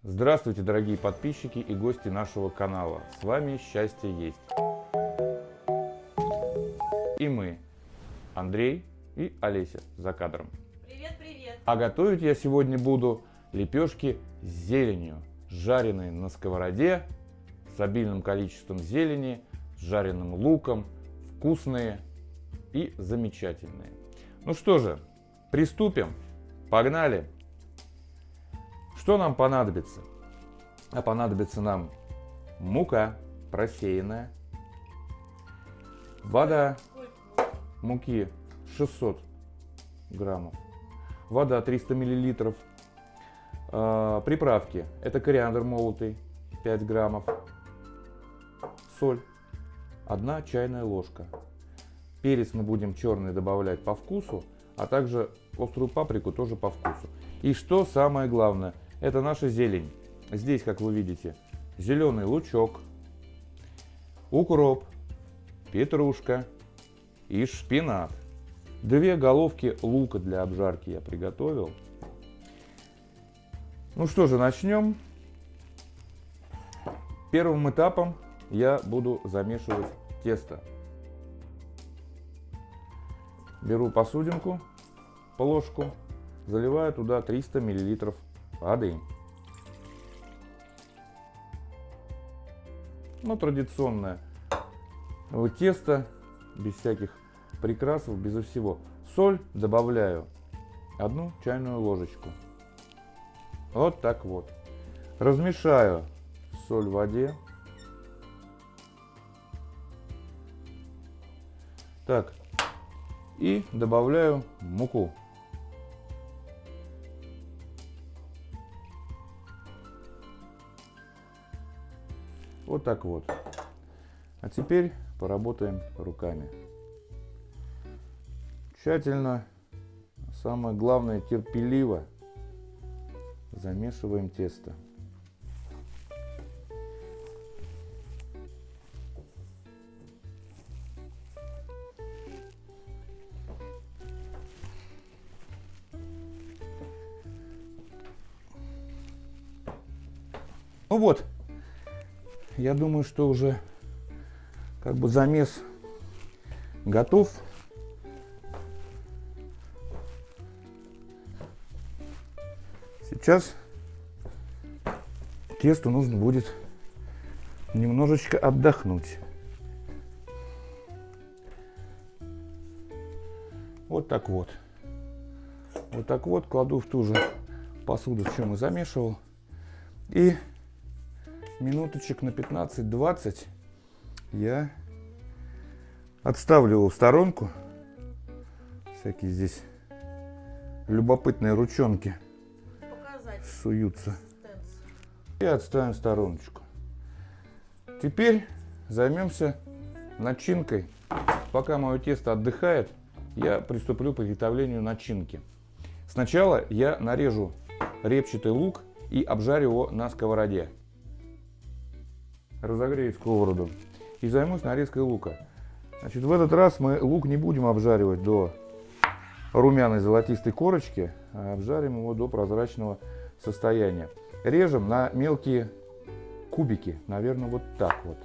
Здравствуйте, дорогие подписчики и гости нашего канала. С вами Счастье есть. И мы, Андрей и Олеся за кадром. Привет, привет! А готовить я сегодня буду лепешки с зеленью, жареные на сковороде, с обильным количеством зелени, с жареным луком, вкусные и замечательные. Ну что же, приступим. Погнали! Что нам понадобится? А понадобится нам мука просеянная, вода муки 600 граммов, вода 300 миллилитров, приправки, это кориандр молотый 5 граммов, соль 1 чайная ложка, перец мы будем черный добавлять по вкусу, а также острую паприку тоже по вкусу. И что самое главное, это наша зелень. Здесь, как вы видите, зеленый лучок, укроп, петрушка и шпинат. 2 головки лука для обжарки я приготовил. Ну что же, начнем. Первым этапом я буду замешивать тесто. Беру посудинку, по ложку, заливаю туда 300 миллилитров воды. Ну, традиционное тесто, без всяких прикрасов, безо всего. Соль добавляю 1 чайную ложечку. Вот так вот. Размешаю соль в воде. Так. И добавляю муку. Вот так вот. А теперь поработаем руками. Тщательно, самое главное, терпеливо замешиваем тесто. Ну вот, я думаю, что уже как бы замес готов. Сейчас тесту нужно будет немножечко отдохнуть. Вот так вот. Вот так вот кладу в ту же посуду, в чем и замешивал. И минуточек на 15-20 я отставлю его в сторонку. Всякие здесь любопытные ручонки суются. И отставим в стороночку. Теперь займемся начинкой. Пока мое тесто отдыхает, я приступлю к приготовлению начинки. Сначала я нарежу репчатый лук и обжарю его на сковороде. Разогрею сковороду и займусь нарезкой лука. Значит, в этот раз мы лук не будем обжаривать до румяной золотистой корочки, а обжарим его до прозрачного состояния. Режем на мелкие кубики, наверное, вот так вот,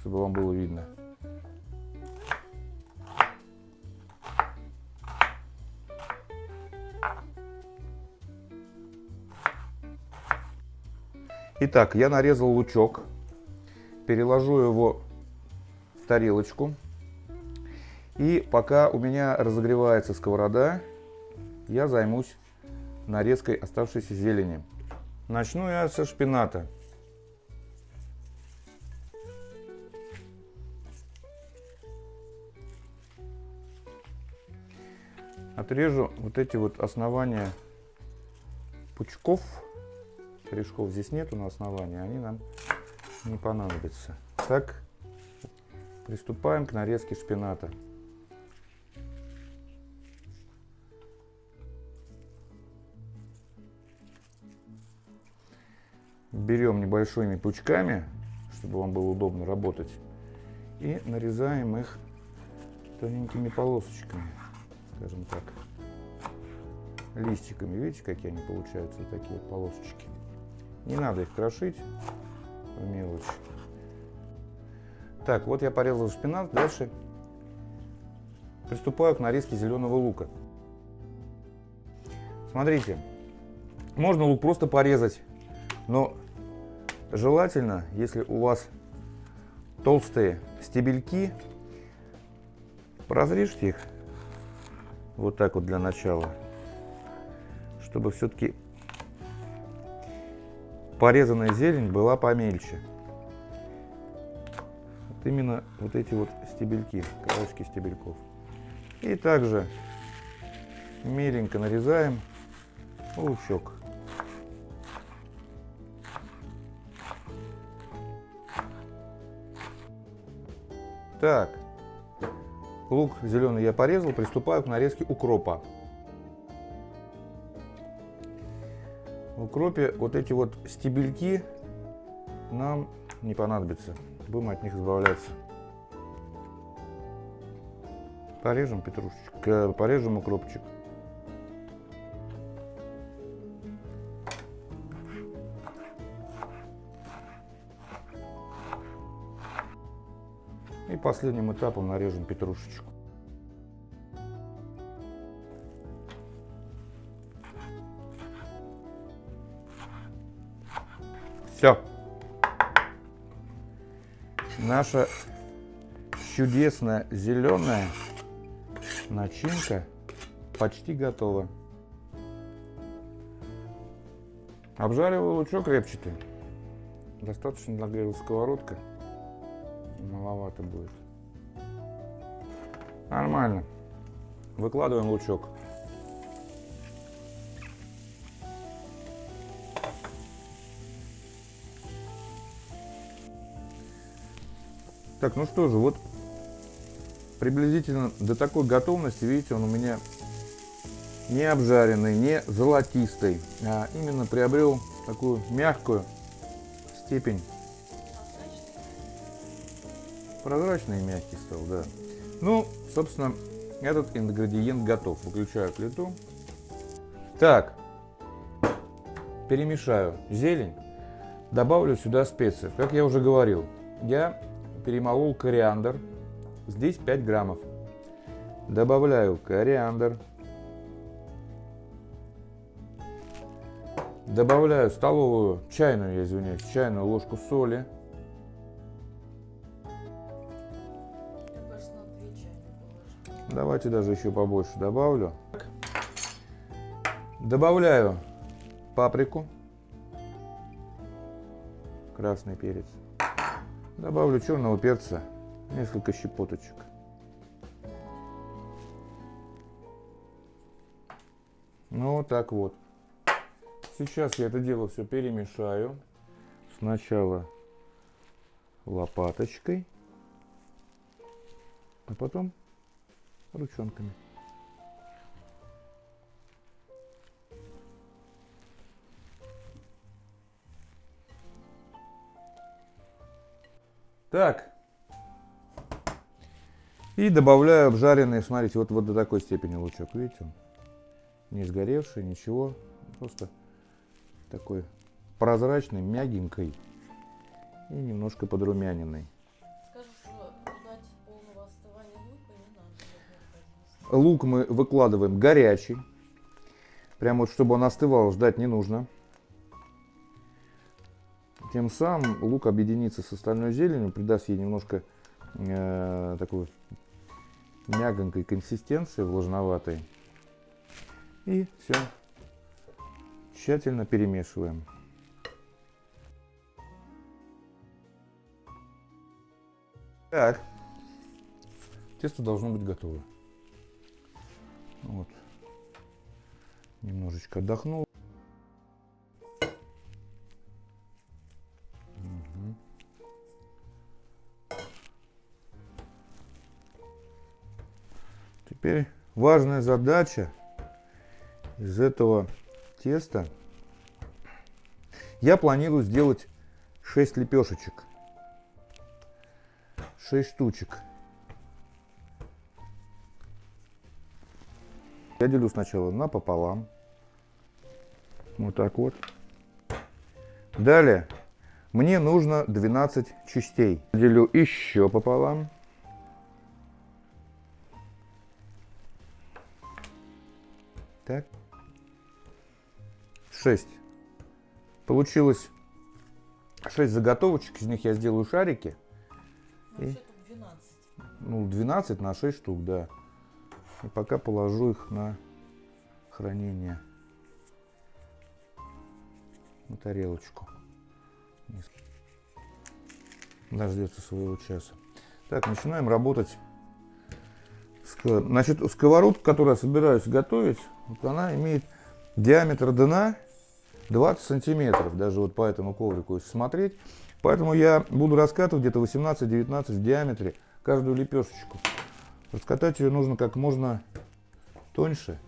чтобы вам было видно. Итак, я нарезал лучок, переложу его в тарелочку. И пока у меня разогревается сковорода, я займусь нарезкой оставшейся зелени. Начну я со шпината. Отрежу вот эти вот основания пучков. Корешков здесь нету на основании, они нам не понадобятся. Так, приступаем к нарезке шпината. Берем небольшими пучками, чтобы вам было удобно работать, и нарезаем их тоненькими полосочками, скажем так. листиками. Видите, какие они получаются, вот такие вот полосочки. Не надо их крошить в мелочь. Так, вот я порезал шпинат. Дальше приступаю к нарезке зеленого лука. Смотрите, можно лук просто порезать, но желательно, если у вас толстые стебельки, разрежьте их вот так вот для начала, чтобы все-таки порезанная зелень была помельче. Вот именно вот эти вот стебельки, краешки стебельков. И также меленько нарезаем лучок. Так, лук зеленый я порезал, приступаю к нарезке укропа. В укропе вот эти вот стебельки нам не понадобятся, будем от них избавляться. Порежем петрушечку, порежем укропчик. И последним этапом нарежем петрушечку. Все. Наша чудесная зеленая начинка почти готова. Обжариваю лучок репчатый. Достаточно нагрелась сковородка. Маловато будет. Нормально. Выкладываем лучок. Так, ну что же, вот приблизительно до такой готовности, видите, он у меня не обжаренный, не золотистый, а именно приобрел такую мягкую степень. Прозрачный и мягкий стал, да. Ну, собственно, этот ингредиент готов. Выключаю плиту. Так, перемешаю зелень, добавлю сюда специи. Как я уже говорил, я перемолол кориандр. Здесь 5 граммов. Добавляю кориандр. Добавляю столовую, чайную, я извиняюсь, чайную ложку соли. Давайте даже еще побольше добавлю. Добавляю паприку, красный перец. Добавлю черного перца, несколько щепоточек. Ну вот так вот. Сейчас я это дело все перемешаю. Сначала лопаточкой, а потом ручонками. Так. И добавляю обжаренный, смотрите, вот до такой степени лучок. Видите, он не сгоревший, ничего. Просто такой прозрачный, мягенький и немножко подрумяненный. Скажешь, что ждать полного остывания лука не надо. Лук мы выкладываем горячий. Прямо вот, чтобы он остывал, ждать не нужно. Тем самым лук объединится с остальной зеленью, придаст ей немножко такой мягонькой консистенции, влажноватой. И все. Тщательно перемешиваем. Так. Тесто должно быть готово. Вот. Немножечко отдохнул. Теперь важная задача из этого теста. Я планирую сделать 6 лепешечек. 6 штучек. Я делю сначала напополам. Вот так вот. Далее мне нужно 12 частей. Делю еще пополам. Так. 6. Получилось 6 заготовочек, из них я сделаю шарики. Ну, И- вообще тут 12. Ну, 12 на 6 штук, да. И пока положу их на хранение. На тарелочку. Дождется своего часа. Так, начинаем работать. Значит, сковородку, которую я собираюсь готовить, вот она имеет диаметр дна 20 сантиметров. Даже вот по этому коврику, если смотреть. Поэтому я буду раскатывать где-то 18-19 в диаметре каждую лепешечку. Раскатать ее нужно как можно тоньше.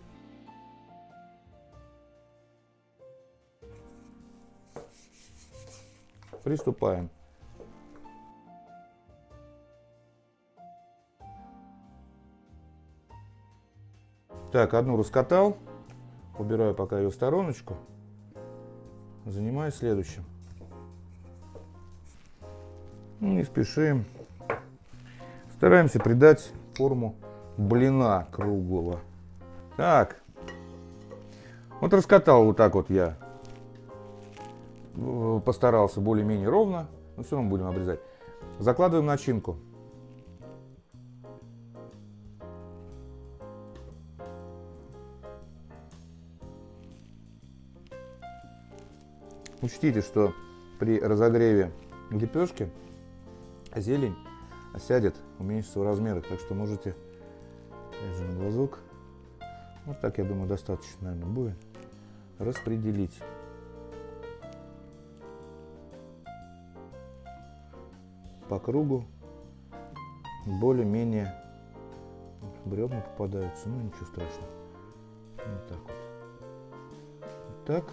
Приступаем. Так, одну раскатал. Убираю пока ее в стороночку. Занимаюсь следующим. Не спешим. Стараемся придать форму блина круглого. Так. Вот раскатал вот так вот я. Постарался более-менее ровно. Но все равно будем обрезать. Закладываем начинку. Учтите, что при разогреве лепешки зелень осядет, уменьшится в размерах, так что можете, опять же, на глазок, вот так, я думаю, достаточно, наверное, будет, распределить. По кругу, более-менее, бревна попадаются, ну ничего страшного. Вот так вот. Вот так.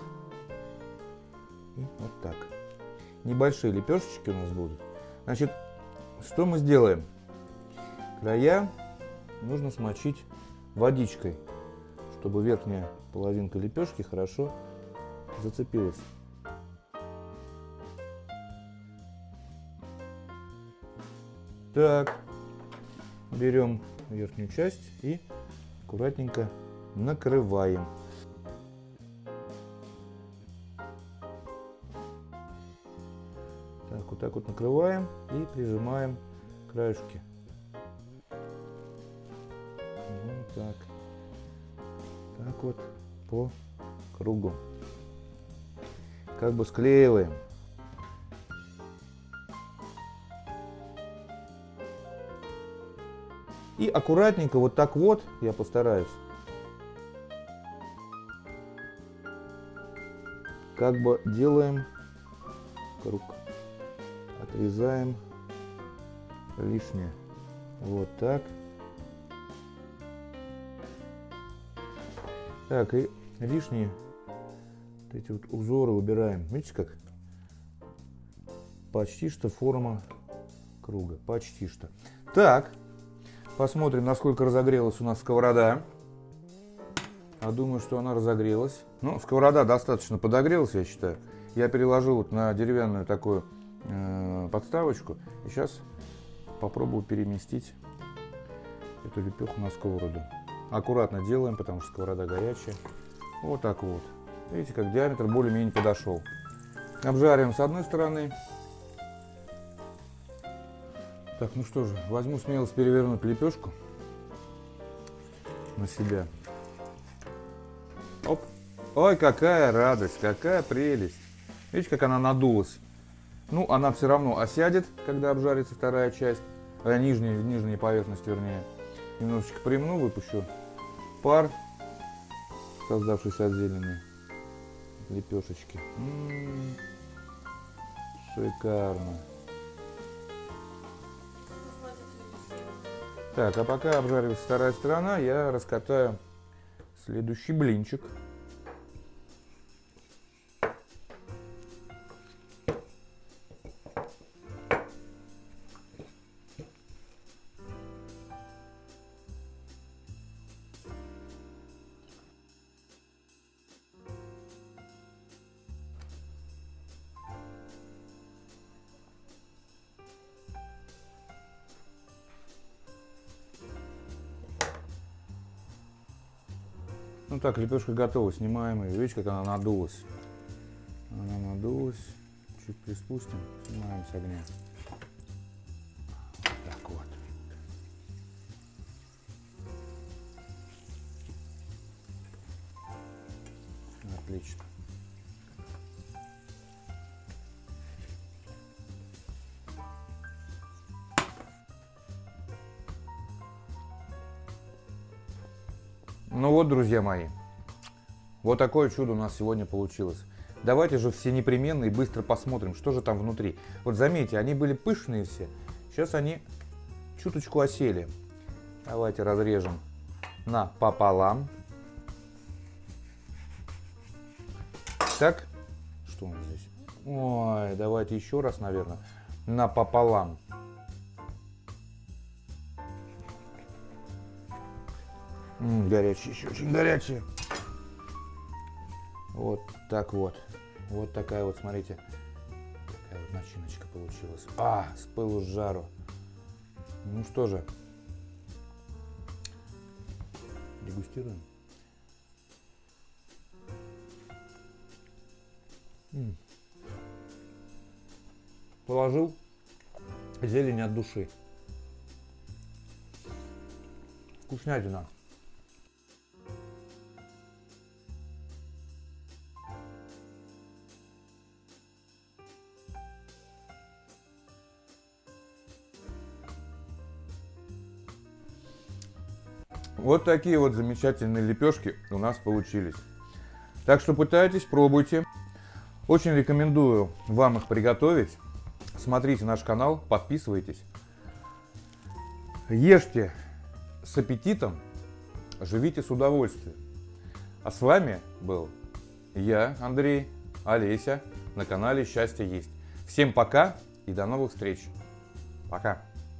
И вот так. Небольшие лепешечки у нас будут. Значит, что мы сделаем? Края нужно смочить водичкой, чтобы верхняя половинка лепешки хорошо зацепилась. Так, берем верхнюю часть и аккуратненько накрываем. Так вот накрываем и прижимаем краешки. Вот так. Так вот по кругу. Как бы склеиваем. И аккуратненько вот так вот я постараюсь. Как бы делаем круг. Отрезаем лишнее. Вот так. Так, и лишние вот эти вот узоры убираем. Видите как? Почти что форма круга. Почти что. Так, посмотрим, насколько разогрелась у нас сковорода. А думаю, что она разогрелась. Ну, сковорода достаточно подогрелась, я считаю. Я переложил вот на деревянную такую подставочку. И сейчас попробую переместить эту лепеху на сковороду. Аккуратно делаем, потому что сковорода горячая. Вот так вот. Видите, как диаметр более-менее подошел. Обжариваем с одной стороны. Так, ну что же, возьму смелость перевернуть лепешку на себя. Оп. Ой, какая радость, какая прелесть. Видите, как она надулась. Ну, она все равно осядет, когда обжарится вторая часть, нижняя поверхность, вернее. Немножечко примну, выпущу пар, создавшийся от зелени лепешечки. Шикарно. Так, а пока обжаривается вторая сторона, я раскатаю следующий блинчик. так, лепешка готова. Снимаем ее. Видите, как она надулась? Она надулась. Чуть приспустим. Снимаем с огня. Так вот. Отлично. Ну вот, друзья мои, вот такое чудо у нас сегодня получилось. Давайте же все непременно и быстро посмотрим, что же там внутри. Вот заметьте, они были пышные все, сейчас они чуточку осели. Давайте разрежем пополам. Так, что у нас здесь? Ой, давайте еще раз, наверное, пополам. Горячие, еще очень горячие. Вот так вот. Вот такая вот, смотрите, такая вот начиночка получилась. С пылу с жару. Ну что же, дегустируем. Положил зелень от души. Вкуснятина. Вот такие вот замечательные лепешки у нас получились. Так что пытайтесь, пробуйте. Очень рекомендую вам их приготовить. Смотрите наш канал, подписывайтесь. Ешьте с аппетитом, живите с удовольствием. А с вами был я, Андрей, Олеся, на канале Счастье есть. Всем пока и до новых встреч. Пока.